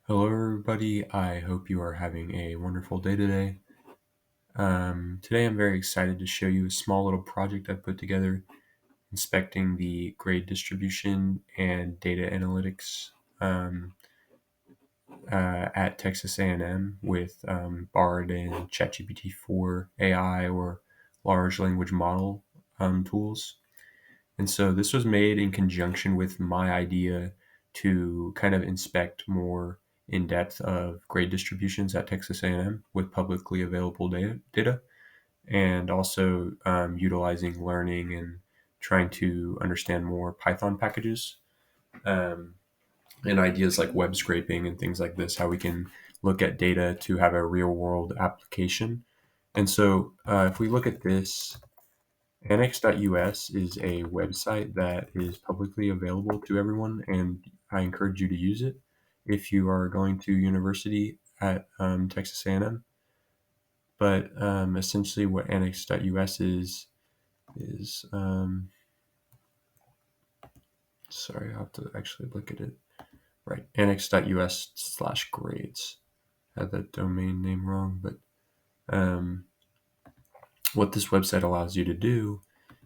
Hello, everybody. I hope you are having a wonderful day today. Today, I'm very excited to show you a small little project I put together inspecting the grade distribution and data analytics um, at Texas A&M with BARD and ChatGPT 4 AI or large language model tools. And so this was made in conjunction with my idea to kind of inspect more in depth of grade distributions at Texas A&M with publicly available data and also utilizing learning and trying to understand more Python packages um, and ideas like web scraping and things like this, how we can look at data to have a real world application. And so if we look at this, Annex.us is a website that is publicly available to everyone, and I encourage you to use it if you are going to university at Texas A&M. But essentially, what Annex.us is sorry, I have to actually look at it. Right, Annex.us/grades. I had that domain name wrong, but um, what this website allows you to do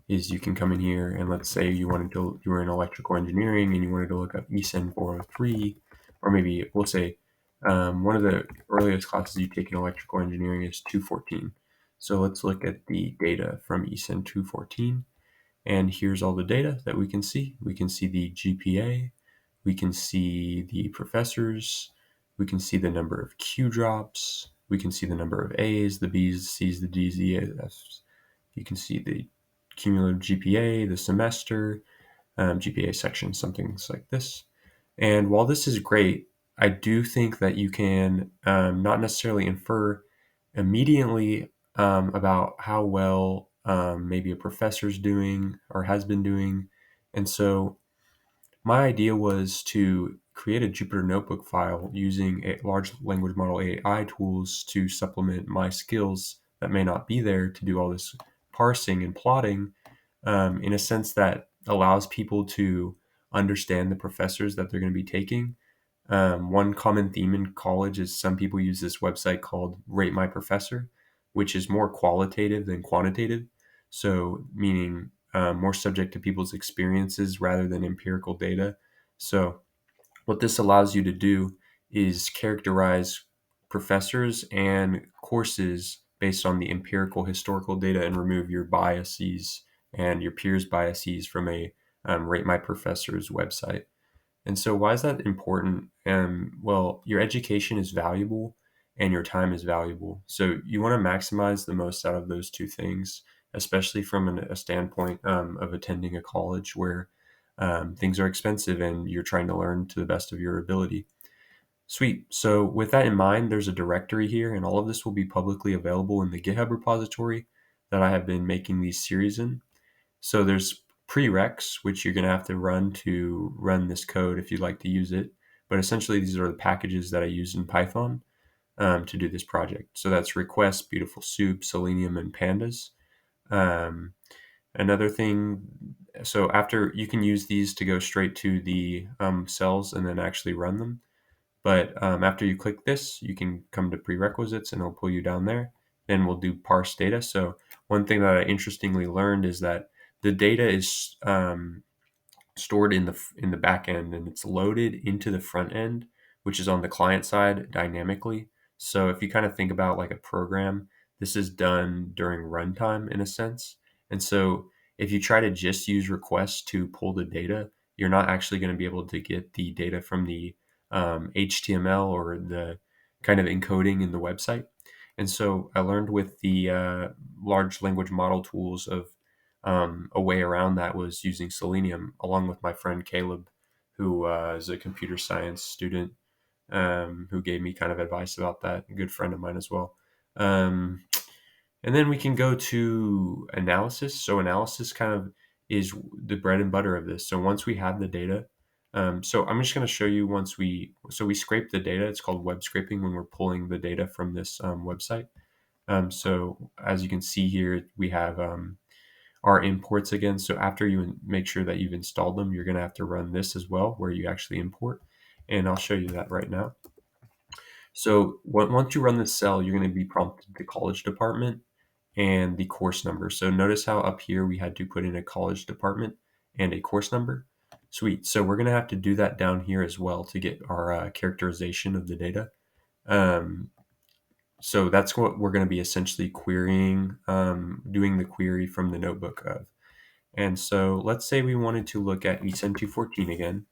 is you can come in here and let's say you were in electrical engineering and you wanted to look up ECEN 403, or maybe we'll say one of the earliest classes you take in electrical engineering is 214. So let's look at the data from ECEN 214. And here's all the data that we can see. We can see the GPA, we can see the professors, we can see the number of Q drops, we can see the number of A's, the B's, the C's, the D's, the F's. You can see the cumulative GPA, the semester, GPA section, something like this. And while this is great, I do think that you can not necessarily infer immediately about how well maybe a professor's doing or has been doing. And so my idea was to create a Jupyter Notebook file using a large language model AI tools to supplement my skills that may not be there to do all this parsing and plotting in a sense that allows people to understand the professors that they're going to be taking. One common theme in college is some people use this website called Rate My Professor, which is more qualitative than quantitative. So, meaning more subject to people's experiences rather than empirical data. So, what this allows you to do is characterize professors and courses based on the empirical historical data and remove your biases and your peers' biases from a Rate My Professor's website. And so, why is that important? Well, your education is valuable and your time is valuable. So, you want to maximize the most out of those two things, especially from a standpoint of attending a college where things are expensive and you're trying to learn to the best of your ability. Sweet. So, with that in mind, there's a directory here, and all of this will be publicly available in the GitHub repository that I have been making these series in. So there's prereqs, which you're going to have to run this code if you'd like to use it. But essentially, these are the packages that I use in Python to do this project. So that's request, beautiful soup, selenium, and pandas. Um, Another thing, so after you can use these to go straight to the cells and then actually run them. But after you click this, you can come to prerequisites and it'll pull you down there. Then we'll do parse data. So one thing that I interestingly learned is that the data is stored in the back end and it's loaded into the front end, which is on the client side dynamically. So if you kind of think about like a program, this is done during runtime in a sense. And so if you try to just use requests to pull the data, you're not actually going to be able to get the data from the HTML or the kind of encoding in the website. And so I learned with the large language model tools of a way around that was using Selenium, along with my friend Caleb, who is a computer science student, who gave me kind of advice about that. A good friend of mine as well. Um, and then we can go to analysis. So analysis kind of is the bread and butter of this. So once we have the data, so I'm just going to show you we scrape the data. It's called web scraping when we're pulling the data from this website. So as you can see here, we have our imports again. So after you make sure that you've installed them, you're going to have to run this as well, where you actually import. And I'll show you that right now. So once you run this cell, you're going to be prompted the college department and the course number. So notice how up here we had to put in a college department and a course number. Sweet. So we're going to have to do that down here as well to get our characterization of the data. Um, so that's what we're going to be essentially querying, doing the query from the notebook of. And so let's say we wanted to look at ECEN 214 again,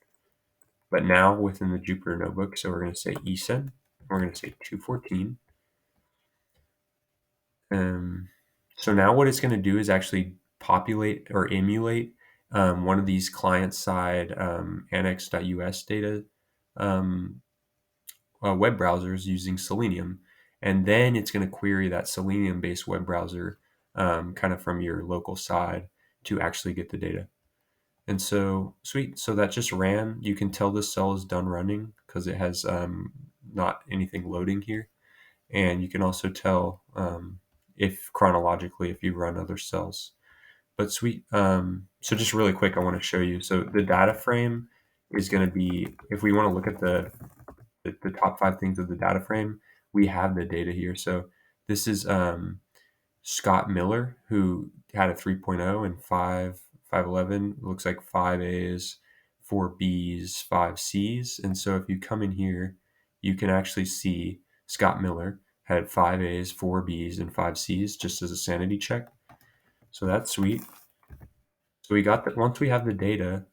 but now within the Jupyter notebook. So we're going to say ECEN, we're going to say 214. So now what it's going to do is actually populate or emulate one of these client-side annex.us data um, web browsers using Selenium. And then it's going to query that Selenium-based web browser kind of from your local side to actually get the data. And so, sweet. So that just ran. You can tell this cell is done running because it has not anything loading here. And you can also tell if chronologically if you run other cells. But sweet. So just really quick, I want to show you. So the data frame is going to be, if we want to look at the top 5 things of the data frame, we have the data here. So this is Scott Miller, who had a 3.0 and 511, looks like 5 A's, 4 B's, 5 C's. And so if you come in here, you can actually see Scott Miller had 5 A's, 4 B's, and 5 C's just as a sanity check. So that's sweet. So we got that. Once we have the data,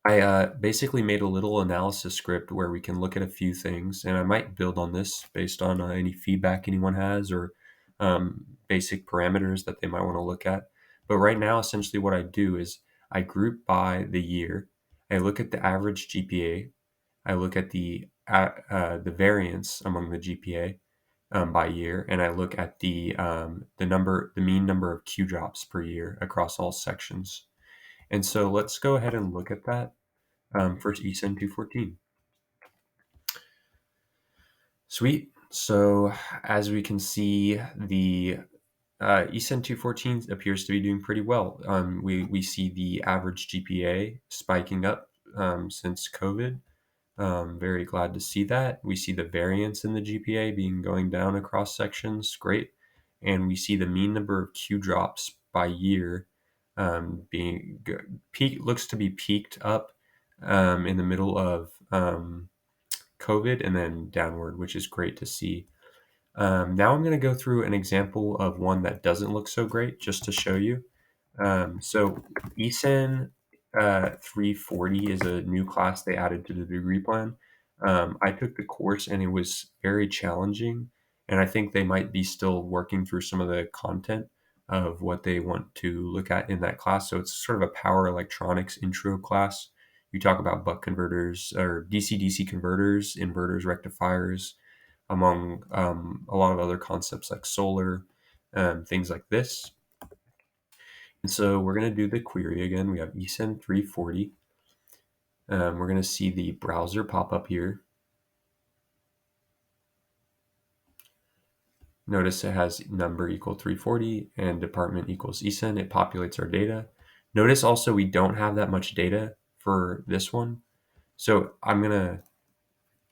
I basically made a little analysis script where we can look at a few things, and I might build on this based on any feedback anyone has or basic parameters that they might want to look at. But right now, essentially what I do is I group by the year. I look at the average GPA. I look at the variance among the GPA by year, and I look at the mean number of Q drops per year across all sections. And so let's go ahead and look at that for ECEN 214. Sweet. So as we can see, the ECEN 214 appears to be doing pretty well. We see the average GPA spiking up since COVID. Very glad to see that. We see the variance in the GPA being going down across sections. Great. And we see the mean number of Q drops by year being looks to be peaked up in the middle of COVID and then downward, which is great to see. Now I'm going to go through an example of one that doesn't look so great just to show you. So ECEN 340 is a new class they added to the degree plan. I took the course and it was very challenging, and I think they might be still working through some of the content of what they want to look at in that class. So it's sort of a power electronics intro class. You talk about buck converters or DC-DC converters, inverters, rectifiers, among a lot of other concepts like solar, things like this. And so we're going to do the query again. We have ECEN 340. We're going to see the browser pop up here. Notice it has number equal 340 and department equals ECEN. It populates our data. Notice also we don't have that much data for this one. So I'm going to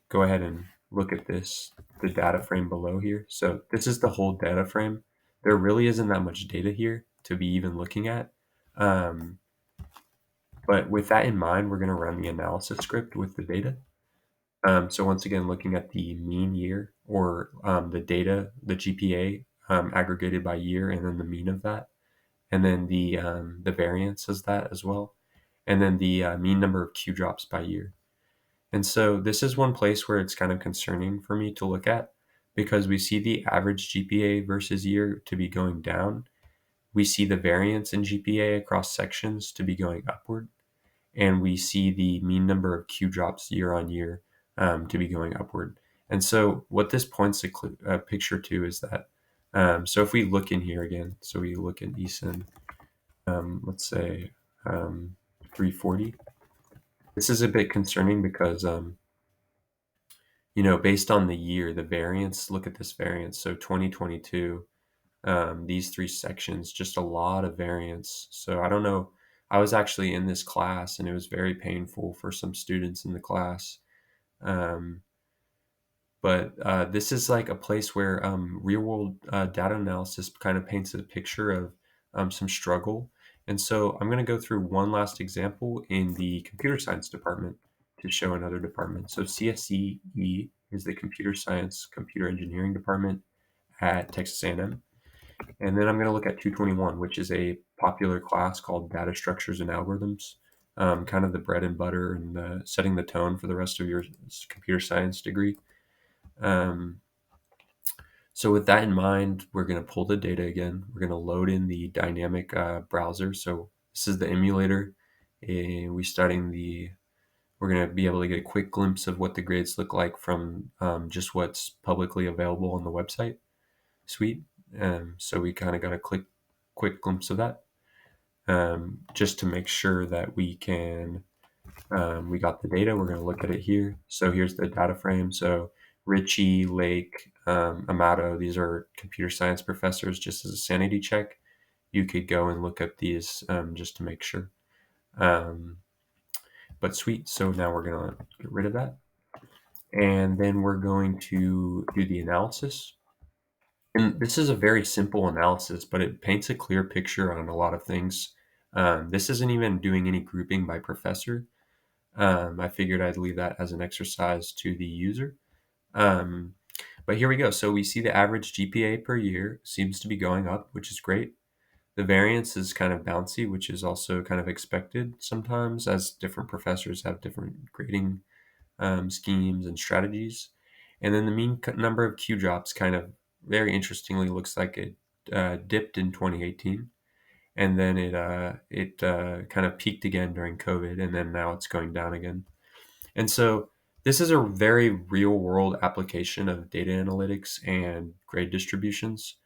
go ahead and look at this, the data frame below here. So this is the whole data frame. There really isn't that much data here to be even looking at. But with that in mind, we're going to run the analysis script with the data. So once again, looking at the mean year or the data, the GPA aggregated by year, and then the mean of that, and then the variance is that as well, and then the mean number of Q drops by year. And so this is one place where it's kind of concerning for me to look at because we see the average GPA versus year to be going down. We see the variance in GPA across sections to be going upward. And we see the mean number of Q drops year on year to be going upward. And so what this points a picture to is that, so if we look in here again, so we look at ECEN, let's say 340, this is a bit concerning because, based on the year, the variance, look at this variance. So 2022, these 3 sections, just a lot of variance. So I don't know. I was actually in this class and it was very painful for some students in the class. But But this is like a place where real world data analysis kind of paints a picture of some struggle. And so I'm going to go through one last example in the computer science department to show another department. So CSCE is the computer science, computer engineering department at Texas A&M. And then I'm going to look at 221, which is a popular class called data structures and algorithms, kind of the bread and butter and setting the tone for the rest of your computer science degree. So with that in mind, we're going to pull the data again. We're going to load in the dynamic browser. So this is the emulator. We're going to be able to get a quick glimpse of what the grades look like from just what's publicly available on the website suite. So we kind of got a quick glimpse of that just to make sure that we got the data. We're going to look at it here. So here's the data frame. So Ritchie, Lake, Amato, these are computer science professors. Just as a sanity check, you could go and look up these just to make sure. But sweet. So now we're going to get rid of that. And then we're going to do the analysis. And this is a very simple analysis, but it paints a clear picture on a lot of things. This isn't even doing any grouping by professor. I figured I'd leave that as an exercise to the user. But here we go. So we see the average GPA per year seems to be going up, which is great. The variance is kind of bouncy, which is also kind of expected sometimes as different professors have different grading schemes and strategies. And then the mean number of Q drops kind of very interestingly looks like it dipped in 2018. And then it kind of peaked again during COVID, and then now it's going down again. And so this is a very real world application of data analytics and grade distributions.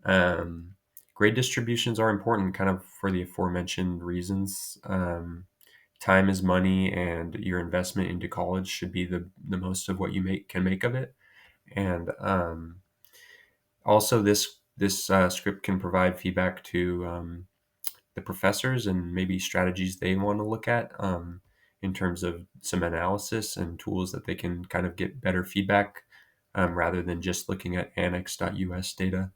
Um, Grade distributions are important kind of for the aforementioned reasons. Time is money, and your investment into college should be the most of what you can make of it. And also this script can provide feedback to the professors and maybe strategies they want to look at in terms of some analysis and tools that they can kind of get better feedback rather than just looking at annex.us data.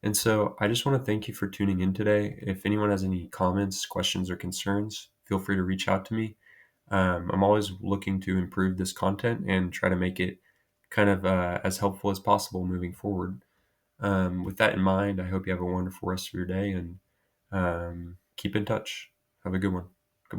And so I just want to thank you for tuning in today. If anyone has any comments, questions, or concerns, feel free to reach out to me. I'm always looking to improve this content and try to make it kind of as helpful as possible moving forward. With that in mind, I hope you have a wonderful rest of your day and keep in touch. Have a good one.